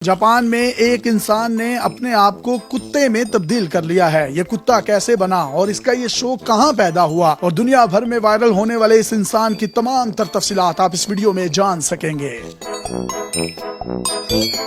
Japan में एक इंसान ने अपने आप को कुत्ते में तब्दील कर लिया है। ये कुत्ता कैसे बना और इसका ये शौक कहाँ पैदा हुआ और दुनिया भर में वायरल होने वाले इस इंसान की तमाम तफसीलात आप इस वीडियो में जान सकेंगे।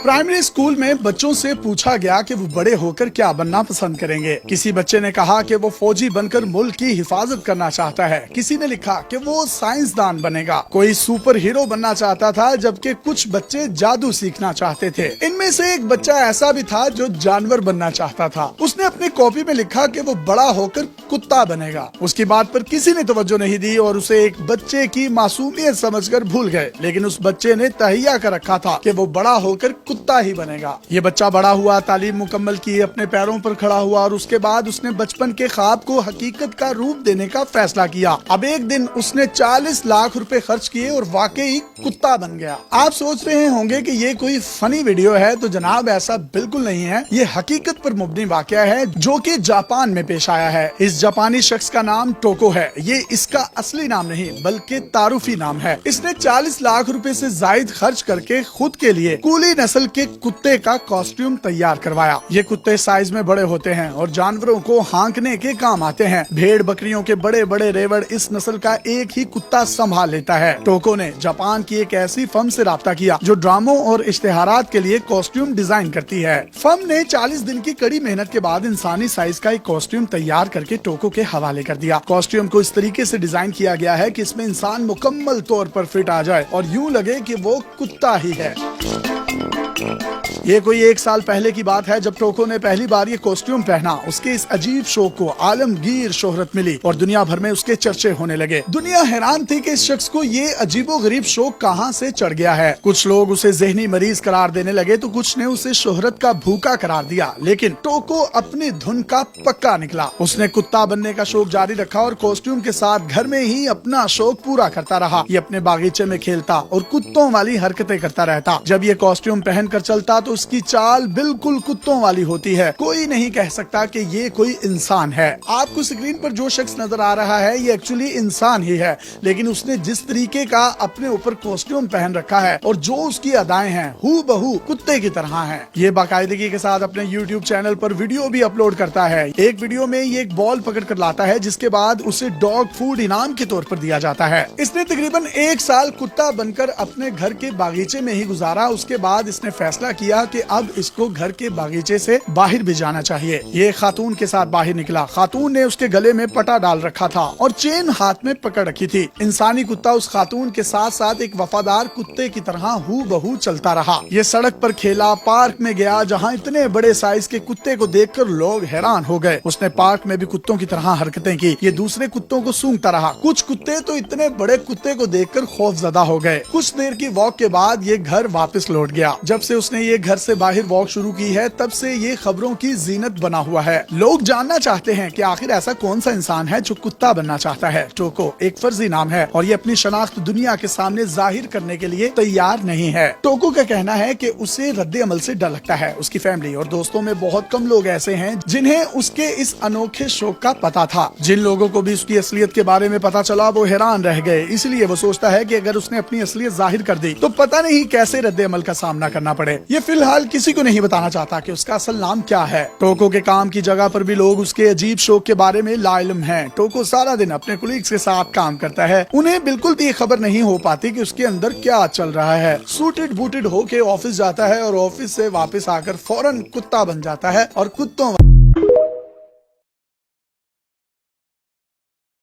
प्राइमरी स्कूल में बच्चों से पूछा गया कि वो बड़े होकर क्या बनना पसंद करेंगे। किसी बच्चे ने कहा कि वो फौजी बनकर मुल्क की हिफाजत करना चाहता है। किसी ने लिखा कि वो साइंसदान बनेगा। कोई सुपर हीरो बनना चाहता था, जबकि कुछ बच्चे जादू सीखना चाहते थे। इनमें से एक बच्चा ऐसा भी था जो जानवर बनना चाहता था। उसने अपनी कॉपी में लिखा कि वो बड़ा होकर कुत्ता बनेगा। उसकी बात पर किसी ने तवज्जो नहीं दी और उसे एक बच्चे की मासूमियत समझकर भूल गए। लेकिन उस बच्चे ने तहिया कर रखा था कि वो बड़ा होकर कुत्ता ही बनेगा। ये बच्चा बड़ा हुआ, तालीम मुकम्मल की, अपने पैरों पर खड़ा हुआ और उसके बाद उसने बचपन के ख्वाब को हकीकत का रूप देने का फैसला किया। अब एक दिन उसने 40 लाख रुपए खर्च किए और वाकई कुत्ता बन गया। आप सोच रहे होंगे कि ये कोई फनी वीडियो है, तो जनाब ऐसा बिल्कुल नहीं है। ये हकीकत पर मुबनी वाकया है जो कि जापान में पेश आया है। इस जापानी शख्स का नाम टोको है। ये इसका असली नाम नहीं बल्कि तारुफी नाम है। इसने 40 लाख रुपए से जायद खर्च करके खुद के लिए कूली नस्ल के कुत्ते का कॉस्ट्यूम तैयार करवाया। ये कुत्ते साइज में बड़े होते हैं और जानवरों को हांकने के काम आते हैं। भेड़ बकरियों के बड़े बड़े रेवड़ इस नस्ल का एक ही कुत्ता संभाल लेता है। टोको ने जापान की एक ऐसी फर्म से राब्ता किया जो ड्रामों और इश्तेहारात के लिए कॉस्ट्यूम डिजाइन करती है। फर्म ने 40 दिन की कड़ी मेहनत के बाद इंसानी साइज का एक कॉस्ट्यूम तैयार करके टोको के हवाले कर दिया। कॉस्ट्यूम को इस तरीके से डिजाइन किया गया है कि इसमें इंसान मुकम्मल तौर पर फिट आ जाए और यूं लगे कि वो कुत्ता ही है। ये कोई 1 साल पहले की बात है जब टोको ने पहली बार ये कॉस्ट्यूम पहना। उसके इस अजीब शौक को आलमगीर शोहरत मिली और दुनिया भर में उसके चर्चे होने लगे। दुनिया हैरान थी कि इस शख्स को ये अजीबो गरीब शौक कहां से चढ़ गया है। कुछ लोग उसे ज़हनी मरीज करार देने लगे तो कुछ ने उसे शोहरत का भूखा करार दिया। लेकिन टोको अपनी धुन का पक्का निकला। उसने कुत्ता बनने का शौक जारी रखा और कॉस्ट्यूम के साथ घर में ही अपना शौक पूरा करता रहा। ये अपने बागीचे में खेलता और कुत्तों वाली हरकतें करता रहता। जब ये कॉस्ट्यूम पहन कर चलता तो उसकी चाल बिल्कुल कुत्तों वाली होती है। कोई नहीं कह सकता कि ये कोई इंसान है। आपको स्क्रीन पर जो शख्स नजर आ रहा है ये एक्चुअली इंसान ही है, लेकिन उसने जिस तरीके का अपने ऊपर कॉस्ट्यूम पहन रखा है और जो उसकी अदाएं हैं हू बहू कुत्ते की तरह हैं। ये बाकायदगी के साथ अपने YouTube चैनल पर वीडियो भी अपलोड करता है। एक वीडियो में ये एक बॉल पकड़ कर लाता है जिसके बाद उसे डॉग फूड इनाम के तौर पर दिया जाता है। इसने तकरीबन 1 साल कुत्ता बनकर अपने घर के बागीचे में ही गुजारा। उसके बाद इसने फैसला किया कि अब इसको घर के बागीचे से बाहर भी जाना चाहिए। ये खातून के साथ बाहर निकला। खातून ने उसके गले में पटा डाल रखा था और चेन हाथ में पकड़ रखी थी। इंसानी कुत्ता उस खातून के साथ साथ एक वफादार कुत्ते की तरह हू बहू चलता रहा। ये सड़क पर खेला, पार्क में गया जहाँ इतने बड़े साइज के कुत्ते को देखकर लोग हैरान हो गए। उसने पार्क में भी कुत्तों की तरह हरकतें की। ये दूसरे कुत्तों को सूंघता रहा। कुछ कुत्ते तो इतने बड़े कुत्ते को देखकर खौफजदा हो गए। कुछ देर की वॉक के बाद ये घर वापस लौट गया। जब से उसने ये घर से बाहर वॉक शुरू की है तब से ये खबरों की जीनत बना हुआ है। लोग जानना चाहते हैं कि आखिर ऐसा कौन सा इंसान है जो कुत्ता बनना चाहता है। टोको एक फर्जी नाम है और ये अपनी शनाख्त दुनिया के सामने जाहिर करने के लिए तैयार नहीं है। टोको का कहना है कि उसे रद्द अमल से डर लगता है। उसकी फैमिली और दोस्तों में बहुत कम लोग ऐसे हैं जिन्हें उसके इस अनोखे शौक का पता था। जिन लोगों को भी उसकी असलियत के बारे में पता चला वो हैरान रह गए। इसलिए वो सोचता है कि अगर उसने अपनी असलियत जाहिर कर दी तो पता नहीं कैसे रद्द अमल का सामना करना पड़े। ये फिलहाल किसी को नहीं बताना चाहता कि उसका असल नाम क्या है। टोको के काम की जगह पर भी लोग उसके अजीब शौक के बारे में लाइल्म हैं। टोको सारा दिन अपने कुलीग्स के साथ काम करता है। उन्हें बिल्कुल भी खबर नहीं हो पाती कि उसके अंदर क्या चल रहा है। सूटेड बूटेड होके ऑफिस जाता है और ऑफिस से वापस आकर फौरन कुत्ता बन जाता है और कुत्तों